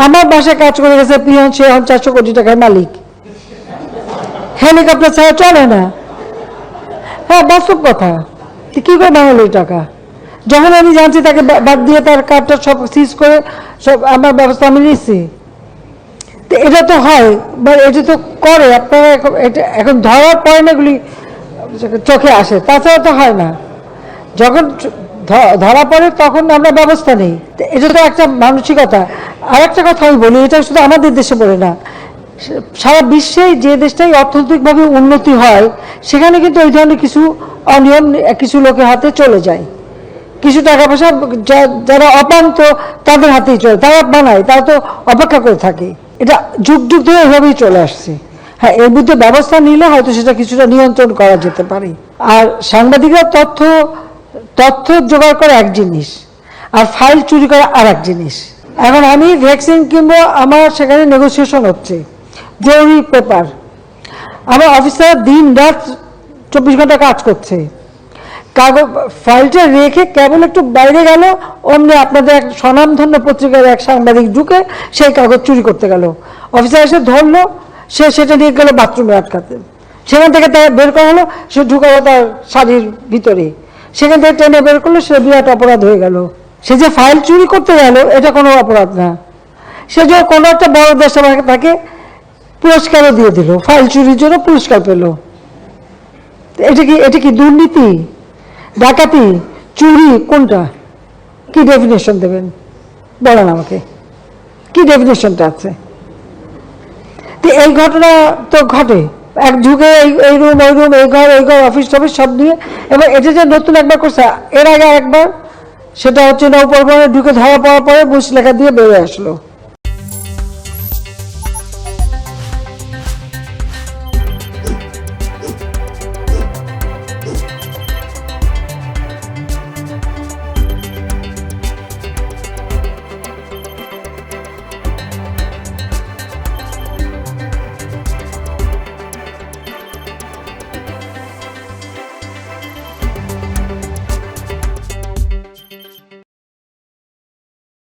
আমার বাসায় কাজ করে গেছে পিয়ন, সে এখন 400 কোটি টাকার মালিক। হেলিকপ্টার ছাড়া চলে না। হ্যাঁ, বাস্তব কথা। কি করে বাংলো এই টাকা? যখন আমি জানছি তাকে বাদ দিয়ে তার কার্ডটা সব সিজ করে সব আমার ব্যবস্থা আমি নিচ্ছি। তো এটা তো হয়, বা এটা তো করে আপনারা এখন ধরার পরে না এগুলি চোখে আসে, তাছাড়া তো হয় না। যখন ধরা পড়ে তখন আমরা ব্যবস্থা নেই। এটা তো একটা মানসিকতা। আর একটা কথা আমি বলি, এটা শুধু আমাদের দেশে বলে না, সারা বিশ্বে যে দেশটাই অর্থনৈতিকভাবে উন্নতি হয় সেখানে কিন্তু এই ধরনের কিছু অনিয়ম কিছু লোকের হাতে চলে যায়। কিছু টাকা পয়সা যারা অপান্ত তাদের হাতেই চলে, তারা বানায়, তারা তো অপেক্ষা করে থাকে। এটা যুগ যুগ ধরে এভাবেই চলে আসছে। হ্যাঁ, এর মধ্যে ব্যবস্থা নিলে হয়তো সেটা কিছুটা নিয়ন্ত্রণ করা যেতে পারে। আর সাংবাদিকরা তথ্য জোগাড় করা এক জিনিস, আর ফাইল চুরি করা আর এক জিনিস। এখন আমি ভ্যাকসিন কিনবো, আমার সেখানে নেগোসিয়েশন হচ্ছে, জরুরি পেপার, আমার অফিসার দিন রাত 24 ঘন্টা কাজ করছে, কাগজ ফাইলটা রেখে কেবল একটু বাইরে গেল, অমনি আপনাদের এক স্বনামধন্য পত্রিকার এক সাংবাদিক ঢুকে সেই কাগজ চুরি করতে গেল। অফিসার এসে ধরলো, সে সেটা নিয়ে গেল বাথরুমে আটকাতে, সেখান থেকে তার বের করা হলো, সে ঢুকালো তার শাড়ির ভিতরে, সেখান থেকে টেনে বের করলো, সে বিরাট অপরাধ হয়ে গেল। সে যে ফাইল চুরি করতে গেল এটা কোনো অপরাধ না, সে যে কোনো একটা বড় দেশ তাকে পুরস্কারও দিয়ে দিল, ফাইল চুরির জন্য পুরস্কার পেল। এটা কি দুর্নীতি, ডাকাতি, চুরি, কোনটা? কি ডেফিনেশন দেবেন বলেন আমাকে, কি ডেফিনেশনটা আছে? তো এই ঘটনা তো ঘটে, এক যুগে এই রুম ওই রুম, এই ঘর ওই ঘর, অফিস টফিস সব নিয়ে। এবার এটা যে নতুন একবার করছে, এর আগে একবার সেটা হচ্ছে নৌপরিবহনে ঢুকে ধরা পড়ার পরে মুচলেখা দিয়ে বেরিয়ে আসলো।